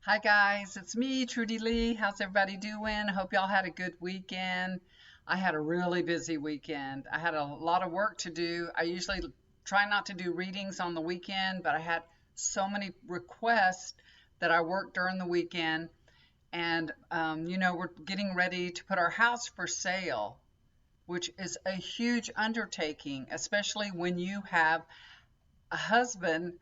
Hi guys, it's me, Trudy Lee. How's everybody doing? Hope y'all had a good weekend. I had a really busy weekend. I had a lot of work to do. I usually try not to do readings on the weekend, but I had so many requests that I worked during the weekend. And, we're getting ready to put our house for sale, which is a huge undertaking, especially when you have a husband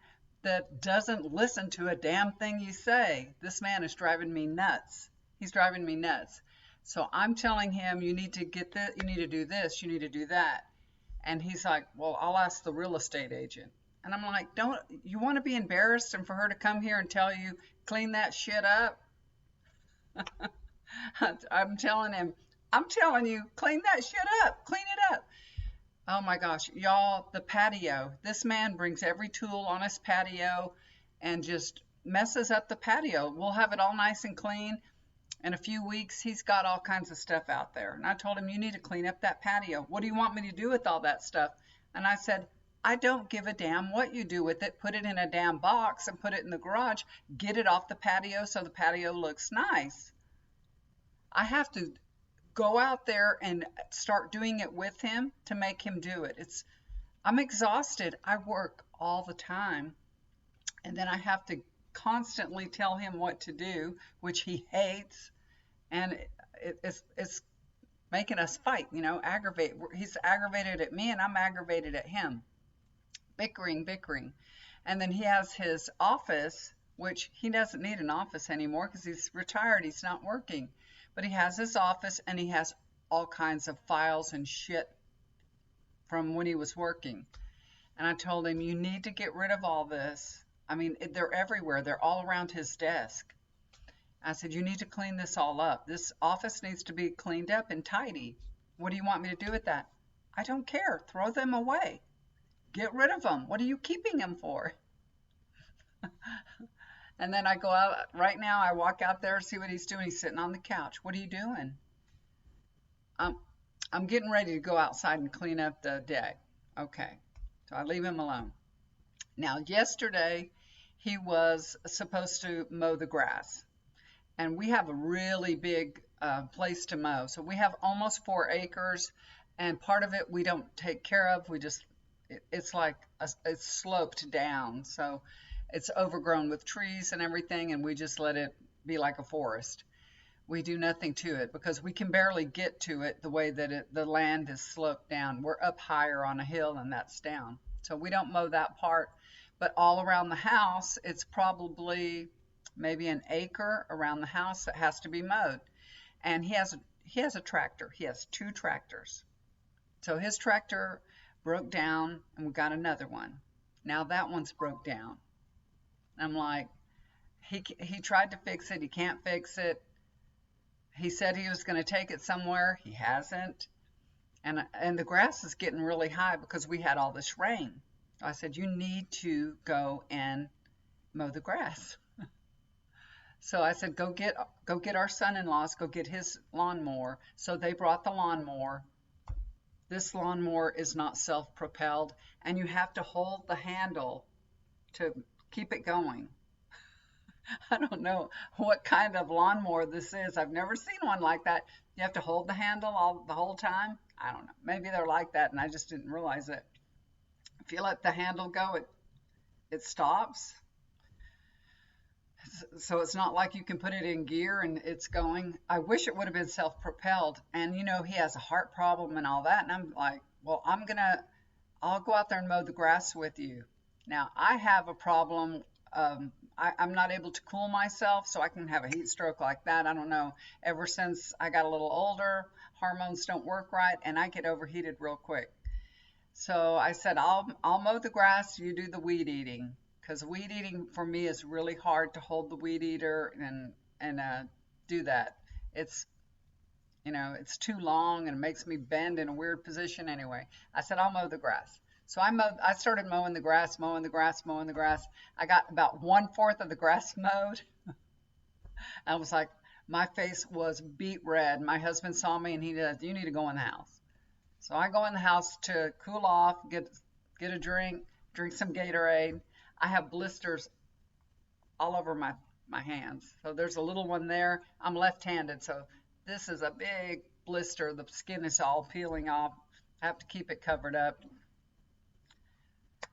that doesn't listen to a damn thing you say. This man is driving me nuts. He's driving me nuts. So I'm telling him, you need to get this, you need to do this, you need to do that. And he's like, well, I'll ask the real estate agent. And I'm like, don't you want to be embarrassed and for her to come here and tell you, clean that shit up? I'm telling him, I'm telling you, clean that shit up, clean it up. Oh my gosh, y'all, the patio. This man brings every tool on his patio and just messes up the patio. We'll have it all nice and clean. In a few weeks, he's got all kinds of stuff out there. And I told him, you need to clean up that patio. What do you want me to do with all that stuff? And I said, I don't give a damn what you do with it. Put it in a damn box and put it in the garage. Get it off the patio so the patio looks nice. I have to go out there and start doing it with him to make him do it. I'm exhausted. I work all the time, and then I have to constantly tell him what to do, which he hates, and it's making us fight, aggravate. He's aggravated at me, and I'm aggravated at him. Bickering, bickering. And then he has his office, which he doesn't need an office anymore because he's retired. He's not working. But he has his office and he has all kinds of files and shit from when he was working. And I told him, you need to get rid of all this. I mean, they're everywhere. They're all around his desk. I said, you need to clean this all up. This office needs to be cleaned up and tidy. What do you want me to do with that? I don't care. Throw them away. Get rid of them. What are you keeping them for? And then I go out right now. I walk out there, see what he's doing. He's sitting on the couch. What are you doing? I'm, I'm getting ready to go outside and clean up the deck. Okay. So I leave him alone. Now, yesterday, he was supposed to mow the grass. And we have a really big place to mow. So we have almost 4 acres. And part of it we don't take care of. It's like it's sloped down. So it's overgrown with trees and everything, and we just let it be like a forest. We do nothing to it because we can barely get to it the way that the land is sloped down. We're up higher on a hill and that's down. So we don't mow that part. But all around the house, it's probably maybe an acre around the house that has to be mowed. And he has a tractor. He has 2 tractors. So his tractor broke down and we got another one. Now that one's broke down. I'm like, he tried to fix it. He can't fix it. He said he was going to take it somewhere. He hasn't. And the grass is getting really high because we had all this rain. I said, you need to go and mow the grass. So I said, go get our son-in-law's, go get his lawnmower. So they brought the lawnmower. This lawnmower is not self-propelled, and you have to hold the handle to keep it going. I don't know what kind of lawnmower this is. I've never seen one like that. You have to hold the handle the whole time. I don't know. Maybe they're like that and I just didn't realize it. If you let the handle go, it stops. So it's not like you can put it in gear and it's going. I wish it would have been self-propelled. And he has a heart problem and all that. And I'm like, well, I'll go out there and mow the grass with you. Now, I have a problem. I'm not able to cool myself, so I can have a heat stroke like that. I don't know. Ever since I got a little older, hormones don't work right, and I get overheated real quick. So I said, I'll mow the grass, you do the weed eating. Because weed eating for me is really hard to hold the weed eater and do that. It's too long and it makes me bend in a weird position anyway. I said, I'll mow the grass. So I started mowing the grass, mowing the grass, mowing the grass. I got about 1/4 of the grass mowed. I was like, my face was beet red. My husband saw me and he said, you need to go in the house. So I go in the house to cool off, get a drink some Gatorade. I have blisters all over my my hands. So there's a little one there. I'm left-handed, so this is a big blister. The skin is all peeling off. I have to keep it covered up.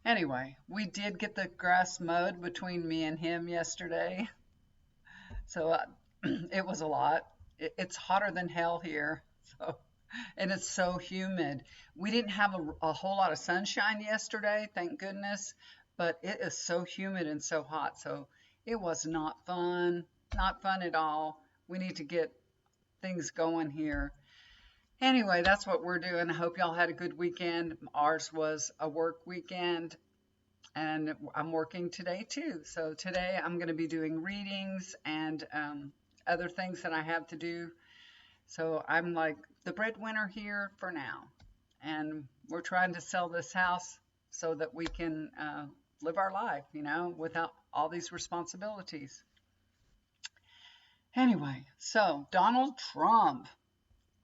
Anyway, we did get the grass mowed between me and him yesterday. So it was a lot. It's hotter than hell here. So, and it's so humid. We didn't have a whole lot of sunshine yesterday, thank goodness, but it is so humid and so hot. So it was not fun, not fun at all. We need to get things going here. Anyway, that's what we're doing. I hope y'all had a good weekend. Ours was a work weekend, and I'm working today too. So today I'm going to be doing readings and other things that I have to do. So I'm like the breadwinner here for now. And we're trying to sell this house so that we can live our life, without all these responsibilities. Anyway, so Donald Trump,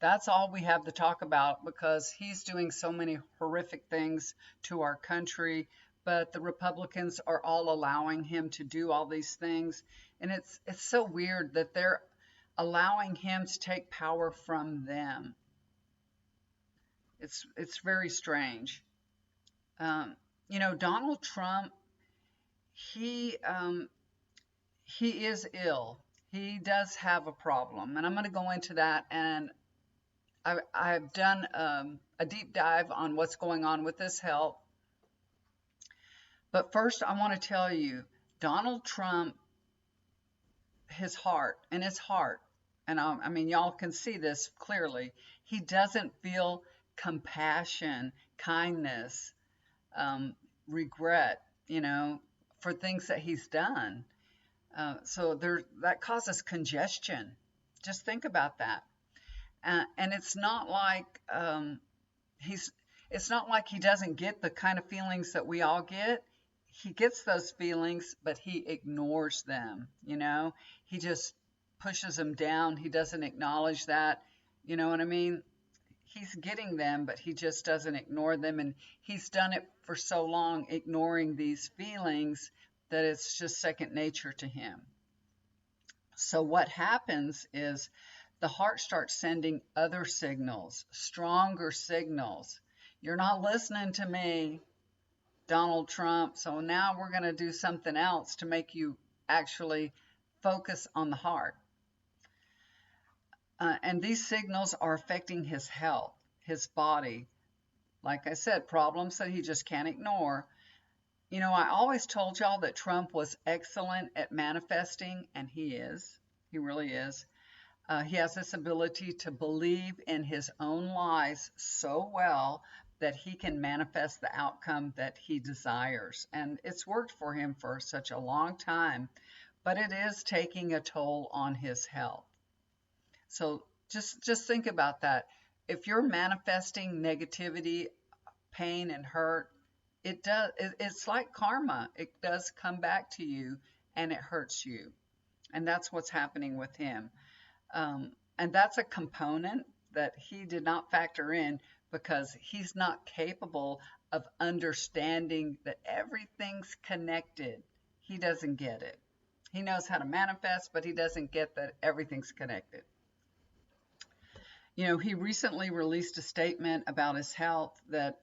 that's all we have to talk about because he's doing so many horrific things to our country, but the Republicans are all allowing him to do all these things. And it's so weird that they're allowing him to take power from them. It's very strange. Donald Trump, he is ill. He does have a problem, and I'm going to go into that. And I've done a deep dive on what's going on with his health. But first, I want to tell you, Donald Trump, his heart, and I mean, y'all can see this clearly. He doesn't feel compassion, kindness, regret, for things that he's done. So that causes congestion. Just think about that. And it's not like it's not like he doesn't get the kind of feelings that we all get. He gets those feelings, but he ignores them. He just pushes them down. He doesn't acknowledge that. You know what I mean? He's getting them, but he just doesn't ignore them. And he's done it for so long, ignoring these feelings, that it's just second nature to him. So what happens is the heart starts sending other signals, stronger signals. You're not listening to me, Donald Trump. So now we're going to do something else to make you actually focus on the heart. And these signals are affecting his health, his body. Like I said, problems that he just can't ignore. I always told y'all that Trump was excellent at manifesting, and he is. He really is. He has this ability to believe in his own lies so well that he can manifest the outcome that he desires. And it's worked for him for such a long time, but it is taking a toll on his health. So just think about that. If you're manifesting negativity, pain, and hurt, it's like karma. It does come back to you, and it hurts you. And that's what's happening with him. And that's a component that he did not factor in because he's not capable of understanding that everything's connected. He doesn't get it. He knows how to manifest, but he doesn't get that everything's connected. He recently released a statement about his health that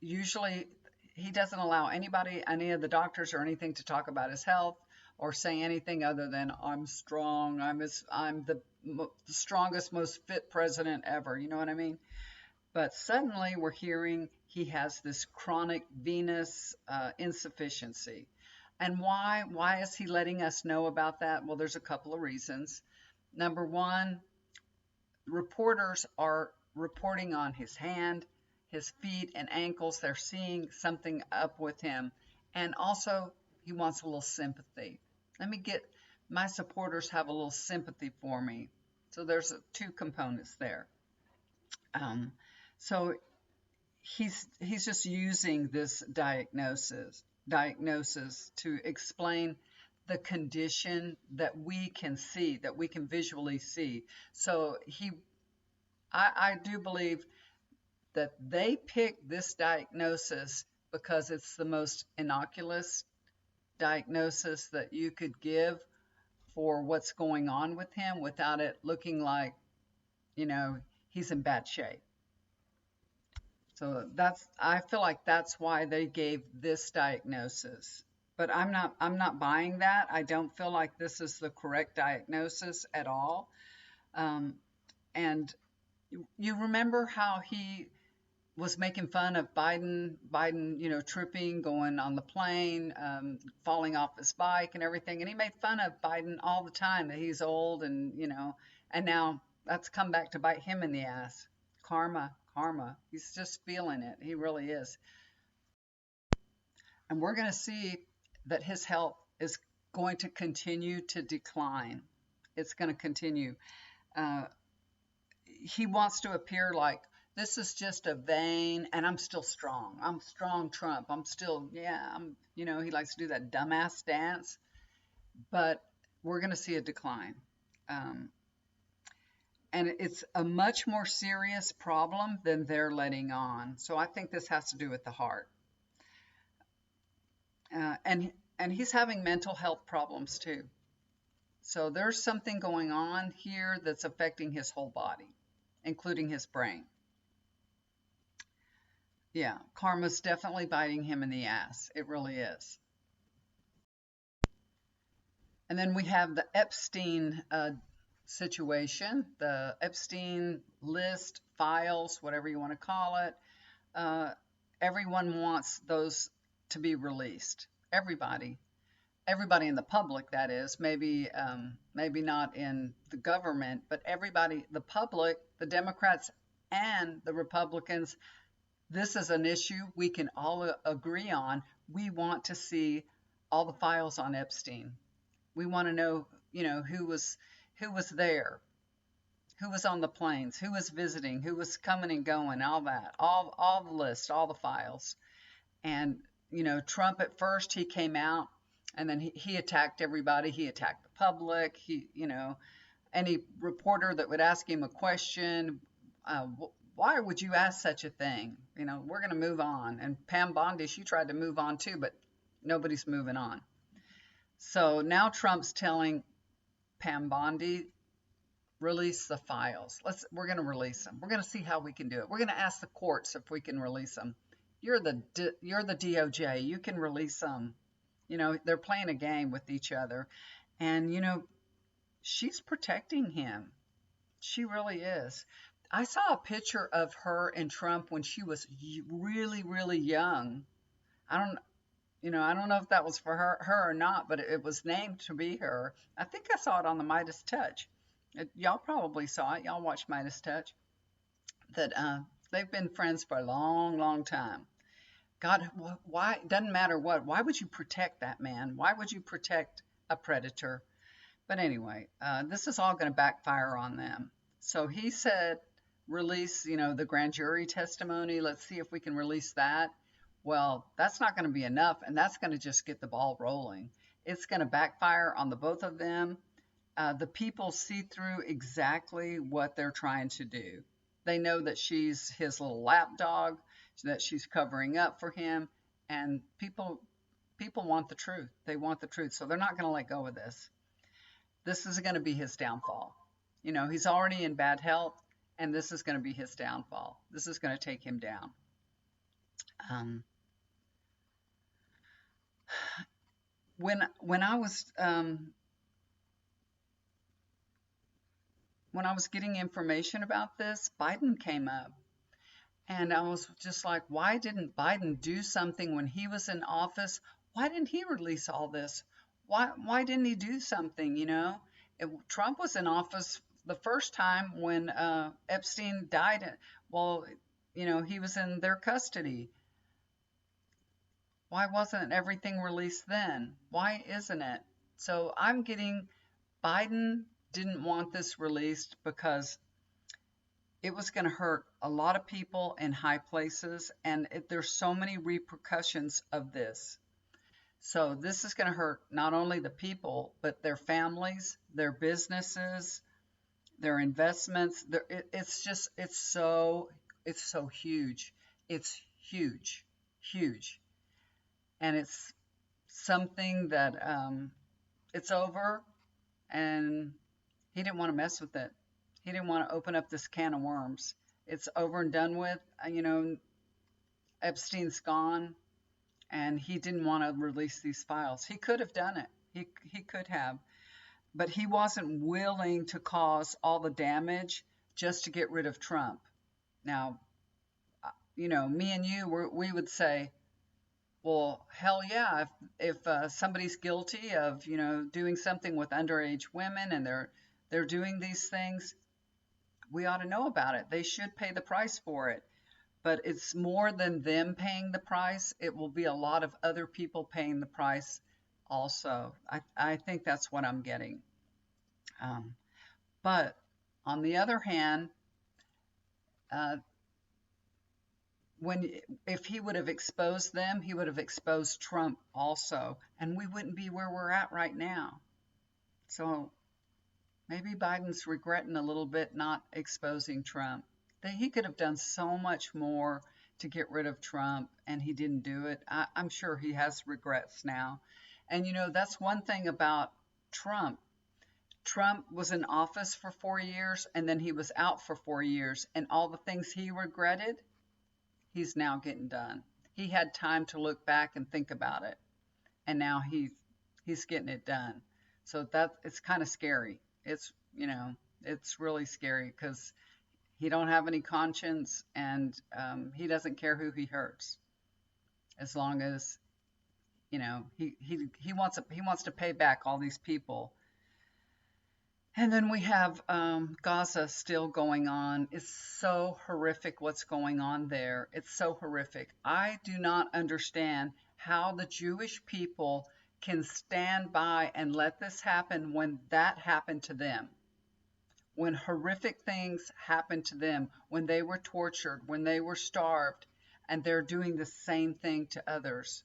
usually he doesn't allow anybody, any of the doctors or anything, to talk about his health or say anything other than I'm strong. I'm the strongest, most fit president ever. You know what I mean? But suddenly we're hearing he has this chronic venous insufficiency. And why? Why is he letting us know about that? Well, there's a couple of reasons. Number one, reporters are reporting on his hand, his feet, and ankles. They're seeing something up with him. And also, he wants a little sympathy. My supporters have a little sympathy for me. So there's two components there. So he's just using this diagnosis to explain the condition that we can see, that we can visually see. So I do believe that they picked this diagnosis because it's the most innocuous diagnosis that you could give for what's going on with him without it looking like, you know, he's in bad shape. So I feel like that's why they gave this diagnosis. But I'm not buying that. I don't feel like this is the correct diagnosis at all. Um, and you remember how he was making fun of Biden, tripping, going on the plane, falling off his bike and everything. And he made fun of Biden all the time that he's old and now that's come back to bite him in the ass. Karma, karma. He's just feeling it. He really is. And we're going to see that his health is going to continue to decline. It's going to continue. Uh, he wants to appear like this is just a vein and I'm still strong. I'm strong Trump. I'm still, yeah, he likes to do that dumbass dance, but we're going to see a decline. Um, and it's a much more serious problem than they're letting on. So I think this has to do with the heart. And he's having mental health problems too. So there's something going on here that's affecting his whole body, including his brain. Yeah, karma's definitely biting him in the ass. It really is. And then we have the Epstein situation, the Epstein list, files, whatever you want to call it. Uh, Everyone wants those to be released. Everybody in the public, that is, maybe not in the government, but everybody, the public, the Democrats and the Republicans. This is an issue we can all agree on. We want to see all the files on Epstein. We want to know, who was there, who was on the planes, who was visiting, who was coming and going, all that, all the list, all the files. And Trump at first he came out and then he attacked everybody. He attacked the public. Any reporter that would ask him a question, why would you ask such a thing? We're going to move on. And Pam Bondi, she tried to move on too, but nobody's moving on. So now Trump's telling Pam Bondi, release the files. We're going to release them. We're going to see how we can do it. We're going to ask the courts if we can release them. You're the DOJ. You can release them. They're playing a game with each other. And, she's protecting him. She really is. I saw a picture of her and Trump when she was really, really young. I don't know if that was for her or not, but it was named to be her. I think I saw it on the Midas Touch. Y'all probably saw it. Y'all watch Midas Touch. That they've been friends for a long, long time. God, why? Doesn't matter what. Why would you protect that man? Why would you protect a predator? But anyway, this is all going to backfire on them. So he said, release, the grand jury testimony. Let's see if we can release that. Well, that's not going to be enough, and that's going to just get the ball rolling. It's going to backfire on the both of them. The people see through exactly what they're trying to do. They know that she's his little lapdog, that she's covering up for him, and people want the truth. They want the truth, so they're not going to let go of this. This is going to be his downfall. He's already in bad health, and this is going to be his downfall. This is going to take him down. When I was getting information about this, Biden came up. And I was just like, why didn't Biden do something when he was in office? Why didn't he release all this? Why didn't he do something, Trump was in office the first time when Epstein died. Well, he was in their custody. Why wasn't everything released then? Why isn't it? So I'm getting Biden didn't want this released because it was going to hurt a lot of people in high places, and there's so many repercussions of this. So this is going to hurt not only the people, but their families, their businesses, their investments. It's so huge. It's huge, huge. And something that it's over, and he didn't want to mess with it. He didn't want to open up this can of worms. It's over and done with. Epstein's gone, and he didn't want to release these files. He could have done it. He could have, but he wasn't willing to cause all the damage just to get rid of Trump. Now, me and you, we would say, well, hell yeah, if somebody's guilty of, doing something with underage women and they're doing these things, we ought to know about it. They should pay the price for it. But it's more than them paying the price. It will be a lot of other people paying the price also. I think that's what I'm getting. Um, but on the other hand, uh, when if he would have exposed them, he would have exposed Trump also, and we wouldn't be where we're at right now. So maybe Biden's regretting a little bit not exposing Trump. That he could have done so much more to get rid of Trump, and he didn't do it. I'm sure he has regrets now. And that's one thing about Trump. Trump was in office for 4 years, and then he was out for 4 years, and all the things he regretted, he's now getting done. He had time to look back and think about it, and now he's getting it done. So that it's kind of scary. It's really scary because he don't have any conscience, and he doesn't care who he hurts, as long as he wants to pay back all these people. And then we have Gaza still going on. It's so horrific what's going on there. It's so horrific. I do not understand how the Jewish people can stand by and let this happen when that happened to them. When horrific things happened to them, when they were tortured, when they were starved, and they're doing the same thing to others.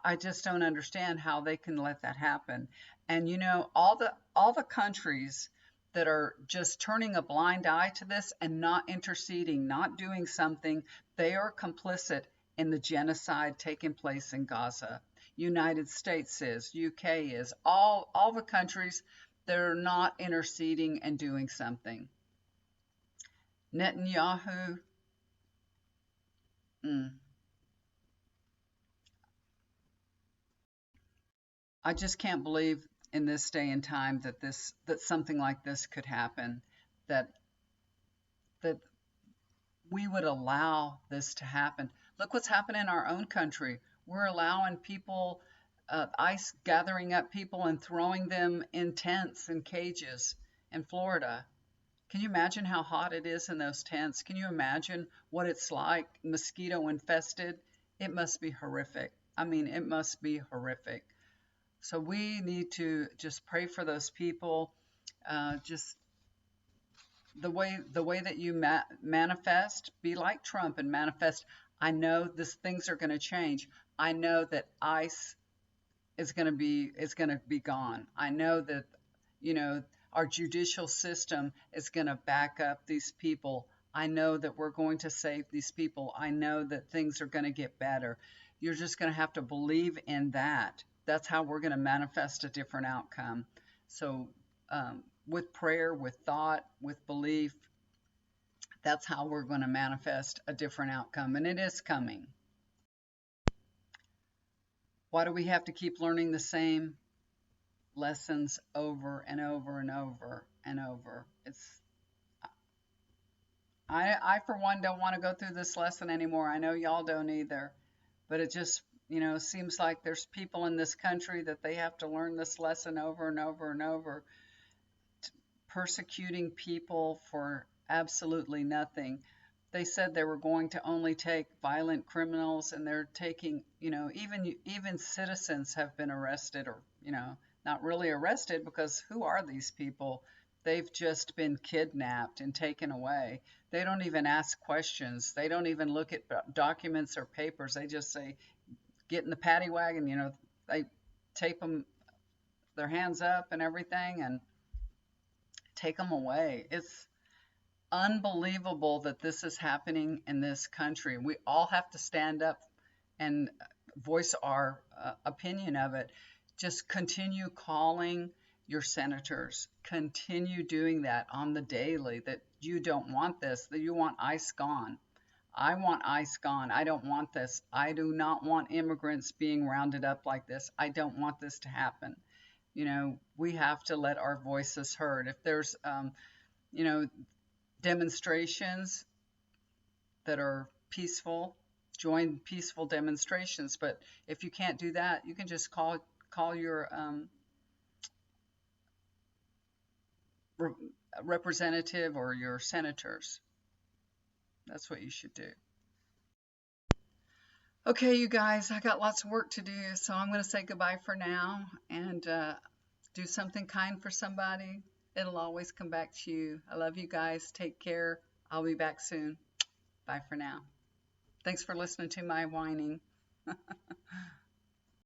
I just don't understand how they can let that happen. And all the countries that are just turning a blind eye to this and not interceding, not doing something, they are complicit in the genocide taking place in Gaza. United States is, UK is, all the countries that are not interceding and doing something. Netanyahu, mm, I just can't believe in this day and time that something like this could happen, that that we would allow this to happen. Look what's happening in our own country. We're allowing people, ICE gathering up people and throwing them in tents and cages in Florida. Can you imagine how hot it is in those tents? Can you imagine what it's like, mosquito infested? It must be horrific. I mean, it must be horrific. So we need to just pray for those people. Just the way that you manifest, be like Trump and manifest. I know things are going to change. I know that ICE is going to be gone. I know that our judicial system is going to back up these people. I know that we're going to save these people. I know that things are going to get better. You're just going to have to believe in that. That's how we're going to manifest a different outcome. So with prayer, with thought, with belief, that's how we're going to manifest a different outcome. And it is coming. Why do we have to keep learning the same lessons over and over and over and over? I for one don't want to go through this lesson anymore. I know y'all don't either, but it just seems like there's people in this country that they have to learn this lesson over and over and over, persecuting people for absolutely nothing. They said they were going to only take violent criminals, and they're taking, even citizens have been arrested, or not really arrested, because who are these people? They've just been kidnapped and taken away. They don't even ask questions. They don't even look at documents or papers. They just say, get in the paddy wagon. They tape their hands up and everything and take them away. It's unbelievable that this is happening in this country. We all have to stand up and voice our opinion of it. Just continue calling your senators. Continue doing that on the daily, that you don't want this, that you want ICE gone. I want ICE gone. I don't want this. I do not want immigrants being rounded up like this. I don't want this to happen. We have to let our voices heard. If there's, you know, demonstrations that are peaceful, join peaceful demonstrations. But if you can't do that, you can just call your representative or your senators. That's what you should do. Okay, you guys, I got lots of work to do, so I'm going to say goodbye for now and do something kind for somebody. It'll always come back to you. I love you guys. Take care. I'll be back soon. Bye for now. Thanks for listening to my whining.